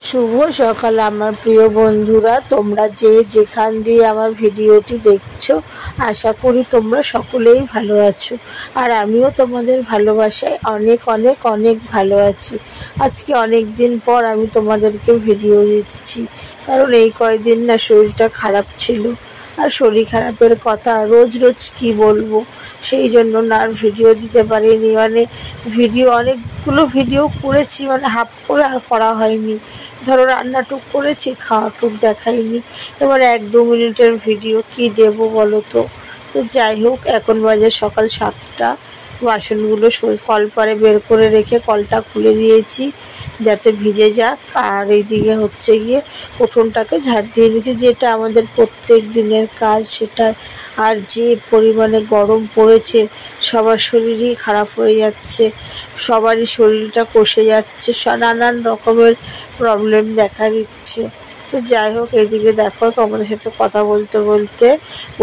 শুভ সকাল আমার প্রিয় বন্ধুরা, তোমরা যে যেখান দিয়ে আমার ভিডিওটি দেখছো, আশা করি তোমরা সকলেই ভালো আছো। আর আমিও তোমাদের ভালোবাসায় অনেক অনেক অনেক ভালো আছি। আজকে অনেক দিন পর আমি তোমাদেরকে ভিডিও দিচ্ছি, কারণ এই কয়েকদিন না শরীরটা খারাপ ছিল। আর শরীর খারাপের কথা রোজ রোজ কি বলবো, সেই জন্য না আর ভিডিও দিতে পারিনি। অনেকগুলো ভিডিও করেছি, হাফ করে আর করা হয়নি। ধরো রান্নাটুক করেছি, খাওয়াটুক দেখাইনি। এবার 1-2 মিনিটের ভিডিও কি দেবো বলো তো। যাই হোক, এখন বাজে সকাল 7টা। বাসনগুলো কলপারে বের করে রেখে কলটা খুলে দিয়েছি যাতে ভিজে যাক। আর এইদিকে হচ্ছে গিয়ে উঠোনটাকে ঝাড় দিয়ে নিয়েছি, যেটা আমাদের প্রত্যেক দিনের কাজ সেটা। আর যে পরিমাণে গরম পড়েছে, সবার শরীরই খারাপ হয়ে যাচ্ছে, সবারই শরীরটা কষে যাচ্ছে, নানান রকমের প্রবলেম দেখা দিচ্ছে। তো যাই হোক, এইদিকে দেখো তোমাদের সাথে কথা বলতে বলতে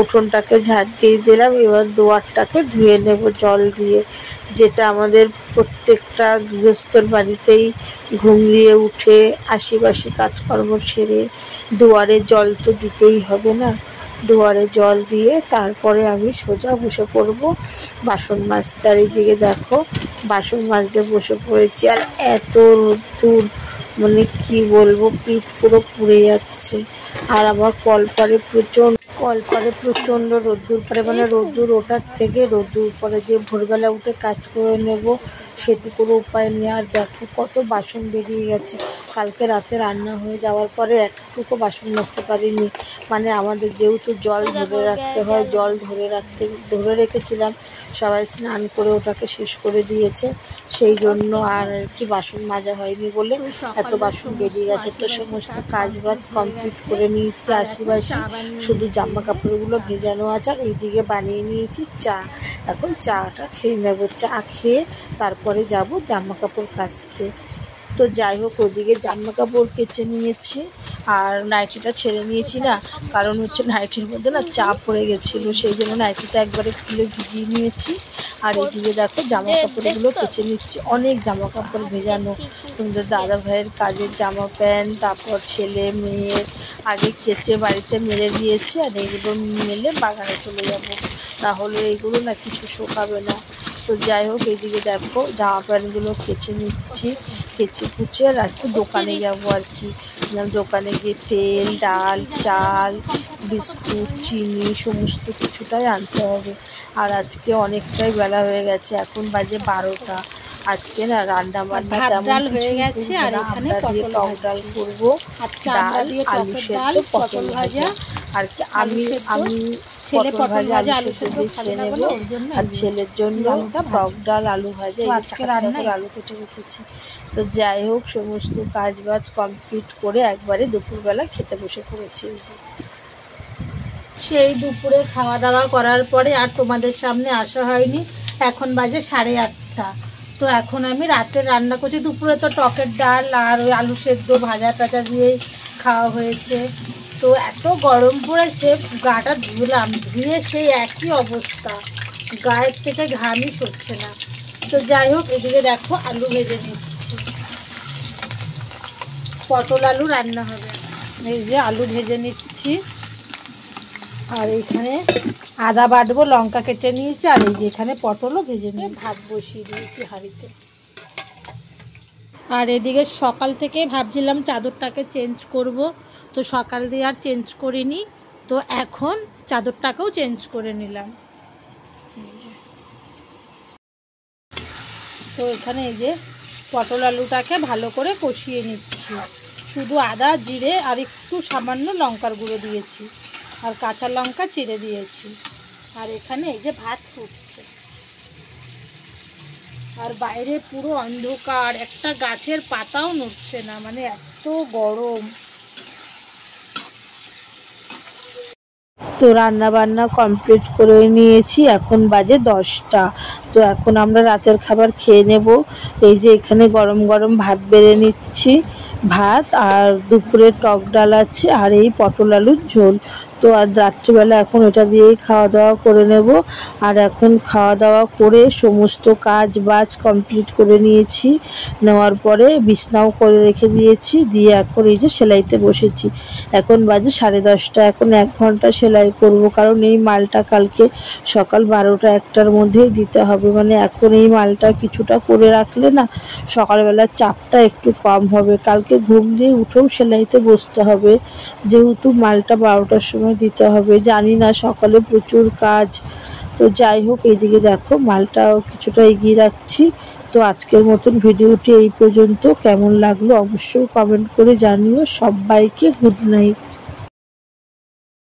উঠোনটাকে ঝাড় দিয়ে দিলাম। এবার দুয়ারটাকে ধুয়ে নেব জল দিয়ে, যেটা আমাদের প্রত্যেকটা গৃহস্থর বাড়িতেই ঘুম দিয়ে উঠে আশিবাসি কাজকর্ম সেরে দুয়ারে জল তো দিতেই হবে না। দুয়ারে জল দিয়ে তারপরে আমি সোজা বসে পড়ব বাসন মাজতে। আর এইদিকে দেখো বাসন মাজতে বসে পড়েছি। আর এত রোদ্দুর, কি বলবো, পিঠ পুরো পুড়ে যাচ্ছে। আর আমার কলপারে প্রচণ্ড রোদ্দুর পরে, রোদ্দুর ওঠার থেকে রোদ্দুর পরে যে ভোরবেলা উঠে কাজ করে নেব সেটুকুর উপায় নেই। আর দেখো কত বাসন বেরিয়ে গেছে। কালকে রাতে রান্না হয়ে যাওয়ার পরে একটুকু বাসন মাজতে পারিনি। আমাদের যেহেতু জল ধরে রাখতে হয়, জল ধরে রেখেছিলাম, সবাই স্নান করে ওটাকে শেষ করে দিয়েছে, সেই জন্য আর কি বাসন মাজা হয়নি বলে এত বাসন বেরিয়ে গেছে। তো সমস্ত কাজ বাজ কমপ্লিট করে নিয়েছি আশিবাসি, শুধু জামা কাপড়গুলো ভেজানো আছে। আর এইদিকে বানিয়ে নিয়েছি চা। এখন চাটা খেয়ে নেব, চা খেয়ে তারপরে যাব জামা কাপড় কাচতে। তো যাই হোক, ওদিকে জামা কাপড় কেচে নিয়েছি আর নাইটিটা ছেড়ে নিয়েছি না, কারণ হচ্ছে নাইটির মধ্যে না চাপ পড়ে গেছিলো, সেই জন্য নাইটিটা একবারে খুলে ভিজিয়ে নিয়েছি। আর এইদিকে দেখো জামা কাপড়গুলো কেচে নিচ্ছি, অনেক জামা কাপড় ভেজানো। তোমাদের দাদা ভাইয়ের কাজের জামা প্যান্ট, তারপর ছেলে মেয়ের আগে কেচে বাড়িতে মেলে দিয়েছি। আর এইগুলো মেলে বাগানে চলে যাব, তাহলে এইগুলো না কিছু শোকাবে না। তো যাই হোক, এইদিকে দেখো জামা প্যান্টগুলো কেচে নিচ্ছি, কেচে কুচে আর একটু দোকানে যাবো আর কি। দোকানে গিয়ে তেল, ডাল, চাল, বিস্কুট, চিনি সমস্ত কিছুটাই আনতে হবে। আর আজকে অনেকটাই বেলা হয়ে গেছে, এখন বাজে 12টা। আজকে না রান্না বান্না তেমন হয়ে গেছে। আর এখানে টক ডাল করবো, ডাল, আলু সেদ্ধ, পটল ভাজা। আর কি আমি ছেলে পটল ভাজা আলু সেদ্ধ খেয়ে নেবো, আর ছেলের জন্য টক ডাল, আলু ভাজা, আলু কেটে রেখেছি। তো যাই হোক, সমস্ত কাজ বাজ কমপ্লিট করে একবারে দুপুরবেলা খেতে বসে পড়েছি। সেই দুপুরে খাওয়া দাওয়া করার পরে আর তোমাদের সামনে আসা হয়নি। এখন বাজে 8:30। তো এখন আমি রাতে রান্না করছি। দুপুরে তো টকের ডাল আর ওই আলু সেদ্ধ ভাজা টাজা দিয়েই খাওয়া হয়েছে। তো এত গরম পড়েছে, গাটা ধুলাম, ধুয়ে সেই একই অবস্থা, গায়ের থেকে ঘামই সরছে না। তো যাই হোক, এদিকে দেখো আলু ভেজে নিচ্ছি, পটল আলু রান্না হবে। এই যে আলু ভেজে নিচ্ছি, আর এইখানে আদা বাটবো, লঙ্কা কেটে নিয়েছি। আর এই যে এখানে পটলও ভেজে নিয়ে ভাত বসিয়ে দিয়েছি হাঁড়িতে। আর এদিকে সকাল থেকে ভাবছিলাম চাদরটাকে চেঞ্জ করব, তো সকাল দিয়ে আর চেঞ্জ করিনি। তো এখন চাদরটাকেও চেঞ্জ করে নিলাম। তো এখানে এই যে পটল আলুটাকে ভালো করে কষিয়ে নিচ্ছি, শুধু আদা, জিরে আর একটু সামান্য লঙ্কার গুঁড়ো দিয়েছি, আর কাঁচা লঙ্কা চিড়ে দিয়েছি। আর এখানে এই যে ভাত ফুটছে, আর বাইরে পুরো অন্ধকার, একটা গাছের পাতাও নড়ছে না, এত গরম। তো রান্না বান্না কমপ্লিট করে নিয়েছি, এখন বাজে 10টা। তো এখন আমরা রাতের খাবার খেয়ে নেব। এই যে এখানে গরম গরম ভাত বেড়ে নিচ্ছি, ভাত আর দুপুরে টক ডাল আছে, আর এই পটল আলুর ঝোল। তো আর রাত্রিবেলা এখন এটা দিয়েই খাওয়া দাওয়া করে নেব। আর এখন খাওয়া দাওয়া করে সমস্ত কাজ বাজ কমপ্লিট করে নিয়েছি, নেওয়ার পরে বিছনাও করে রেখে দিয়েছি, দিয়ে এখন এই যে সেলাইতে বসেছি। এখন বাজে 10:30। এখন 1 ঘন্টা সেলাই করব, কারণ এই মালটা কালকে সকাল 12টা-1টার মধ্যেই দিতে হবে। মানে এখন এই মালটা কিছুটা করে রাখলে না সকালবেলার চাপটা একটু কম হবে। কালকে ঘুম দিয়ে উঠেও সেলাইতে বসতে হবে, যেহেতু মালটা 12টার সময় দিতে হবে। জানি না, সকালে প্রচুর কাজ। তো যাই হোক, এইদিকে দেখো মালটাও কিছুটা এগিয়ে রাখছি। তো আজকের মতন ভিডিওটি এই পর্যন্ত। কেমন লাগলো অবশ্যই কমেন্ট করে জানিও। সবাইকে গুড নাইট।